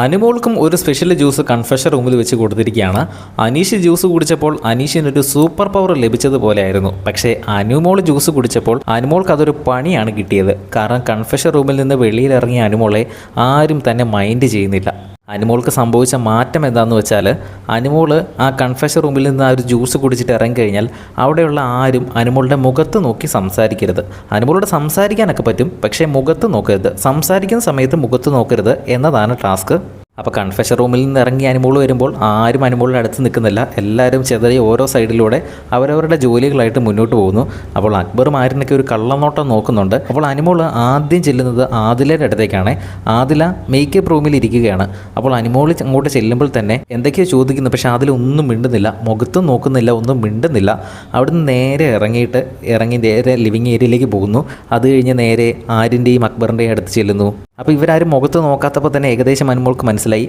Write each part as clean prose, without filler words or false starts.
അനുമോൾക്കും ഒരു special juice confession റൂമിൽ വെച്ച് കൊടുത്തിരിക്കുകയാണ്. അനീഷ് ജ്യൂസ് കുടിച്ചപ്പോൾ അനീഷിനൊരു സൂപ്പർ പവർ ലഭിച്ചതുപോലെയായിരുന്നു. പക്ഷേ അനുമോൾ ജ്യൂസ് കുടിച്ചപ്പോൾ അനുമോൾക്ക് അതൊരു പണിയാണ് കിട്ടിയത്. കാരണം കൺഫെഷൻ റൂമിൽ നിന്ന് വെളിയിലിറങ്ങിയ അനുമോളെ ആരും തന്നെ മൈൻഡ് ചെയ്യുന്നില്ല. അനുമോൾക്ക് സംഭവിച്ച മാറ്റം എന്താണെന്ന് വെച്ചാൽ, അനുമോൾ ആ കൺഫെഷൻ റൂമിൽ നിന്ന് ആ ഒരു ജ്യൂസ് കുടിച്ചിട്ട് ഇറങ്ങിക്കഴിഞ്ഞാൽ അവിടെയുള്ള ആരും അനുമോളുടെ മുഖത്ത് നോക്കി സംസാരിക്കരുത്. അനുമോളോട് സംസാരിക്കാനൊക്കെ പറ്റും, പക്ഷേ മുഖത്ത് നോക്കരുത്. സംസാരിക്കുന്ന സമയത്ത് മുഖത്ത് നോക്കരുത് എന്നതാണ് ടാസ്ക്. അപ്പോൾ കൺഫെഷൻ റൂമിൽ നിന്ന് ഇറങ്ങി അനുമോൾ വരുമ്പോൾ ആരും അനുമോളിൻ്റെ അടുത്ത് നിൽക്കുന്നില്ല. എല്ലാവരും ചെറിയ ഓരോ സൈഡിലൂടെ അവരവരുടെ ജോലികളായിട്ട് മുന്നോട്ട് പോകുന്നു. അപ്പോൾ അക്ബറും ആര്യനൊക്കെ ഒരു കള്ളനോട്ടം നോക്കുന്നുണ്ട്. അപ്പോൾ അനുമോൾ ആദ്യം ചെല്ലുന്നത് ആദിലയുടെ അടുത്തേക്കാണ്. ആദില മേക്കപ്പ് റൂമിൽ ഇരിക്കുകയാണ്. അപ്പോൾ അനുമോൾ അങ്ങോട്ട് ചെല്ലുമ്പോൾ തന്നെ എന്തൊക്കെയോ ചോദിക്കുന്നു, പക്ഷേ അതിലൊന്നും മിണ്ടുന്നില്ല, മുഖത്തും നോക്കുന്നില്ല, ഒന്നും മിണ്ടുന്നില്ല. അവിടുന്ന് നേരെ ഇറങ്ങി നേരെ ലിവിങ് ഏരിയയിലേക്ക് പോകുന്നു. അത് കഴിഞ്ഞ് നേരെ ആര്യൻ്റെയും അക്ബറിൻ്റെയും അടുത്ത് ചെല്ലുന്നു. അപ്പോൾ ഇവരാരും മുഖത്ത് നോക്കാത്തപ്പോൾ തന്നെ ഏകദേശം അനുമോൾക്ക് മനസ്സിലായി,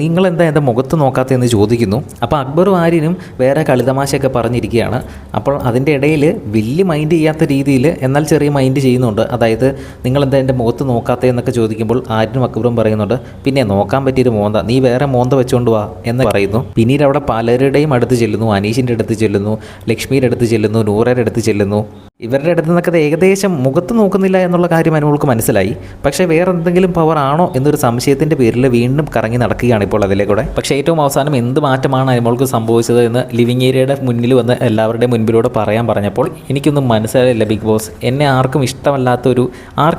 നിങ്ങളെന്താ എൻ്റെ മുഖത്ത് നോക്കാത്തതെന്ന് ചോദിക്കുന്നു. അപ്പോൾ അക്ബറും ആര്യനും വേറെ കളിതമാശയൊക്കെ പറഞ്ഞിരിക്കുകയാണ്. അപ്പോൾ അതിൻ്റെ ഇടയിൽ വലിയ മൈൻഡ് ചെയ്യാത്ത രീതിയിൽ എന്നാൽ ചെറിയ മൈൻഡ് ചെയ്യുന്നുണ്ട്. അതായത് നിങ്ങളെന്താ എൻ്റെ മുഖത്ത് നോക്കാത്തതെന്നൊക്കെ ചോദിക്കുമ്പോൾ ആര്യനും അക്ബറും പറയുന്നുണ്ട്, പിന്നെ നോക്കാൻ പറ്റിയൊരു മോന്ത, നീ വേറെ മോന്ത വെച്ചുകൊണ്ട് വാ എന്ന് പറയുന്നു. പിന്നീട് അവിടെ പലരുടെയും അടുത്ത് ചെല്ലുന്നു. അനീഷിൻ്റെ അടുത്ത് ചെല്ലുന്നു, ലക്ഷ്മിയുടെ അടുത്ത് ചെല്ലുന്നു, നൂറയുടെ അടുത്ത് ചെല്ലുന്നു. ഇവരുടെ അടുത്ത് നിന്നൊക്കെ ഏകദേശം മുഖത്ത് നോക്കുന്നില്ല എന്നുള്ള കാര്യം അനുമോൾക്ക് മനസ്സിലായി. പക്ഷേ വേറെ എന്തെങ്കിലും പവർ ആണോ എന്നൊരു സംശയത്തിൻ്റെ പേരിൽ വീണ്ടും കറങ്ങി നടക്കുകയാണ് ഇപ്പോൾ അതിലേക്കൂടെ. പക്ഷേ ഏറ്റവും അവസാനം എന്ത് മാറ്റമാണ് അനുമോൾക്ക് സംഭവിച്ചത് എന്ന് ലിവിങ് ഏരിയയുടെ മുന്നിൽ വന്ന് എല്ലാവരുടെയും മുൻപിലൂടെ പറയാൻ പറഞ്ഞപ്പോൾ എനിക്കൊന്നും മനസ്സിലായില്ല ബിഗ് ബോസ്, എന്നെ ആർക്കും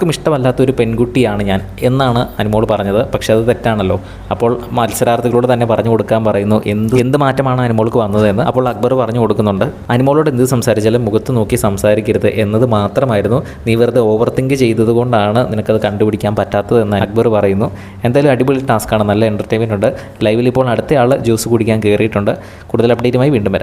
ഇഷ്ടമല്ലാത്തൊരു പെൺകുട്ടിയാണ് ഞാൻ എന്നാണ് അനുമോൾ പറഞ്ഞത്. പക്ഷേ അത് തെറ്റാണല്ലോ. അപ്പോൾ മത്സരാർത്ഥികളോട് തന്നെ പറഞ്ഞു കൊടുക്കാൻ പറയുന്നു എന്ത് മാറ്റമാണ് അനുമോൾക്ക് വന്നതെന്ന്. അപ്പോൾ അക്ബർ പറഞ്ഞു കൊടുക്കുന്നുണ്ട്, അനുമോളോട് എന്ത് സംസാരിച്ചാലും മുഖത്ത് നോക്കി സംസാരിക്കരുത് എന്നത് മാത്രമായിരുന്നു, നീ വെറുതെ ഓവർ തിങ്ക് ചെയ്തത് കൊണ്ടാണ് നിനക്കത് കണ്ടുപിടിക്കാൻ പറ്റാത്തത് എന്ന് അക്ബർ പറയുന്നു. എന്തായാലും അടിപൊളി ടാസ്ക്കാണ്, നല്ല എൻ്റർടൈൻമെൻ്റ് ഉണ്ട്. ലൈവിൽ ഇപ്പോൾ അടുത്ത ആൾ ജ്യൂസ് കുടിക്കാൻ കയറിയിട്ടുണ്ട്. കൂടുതൽ അപ്ഡേറ്റുമായി വീണ്ടും വരാം.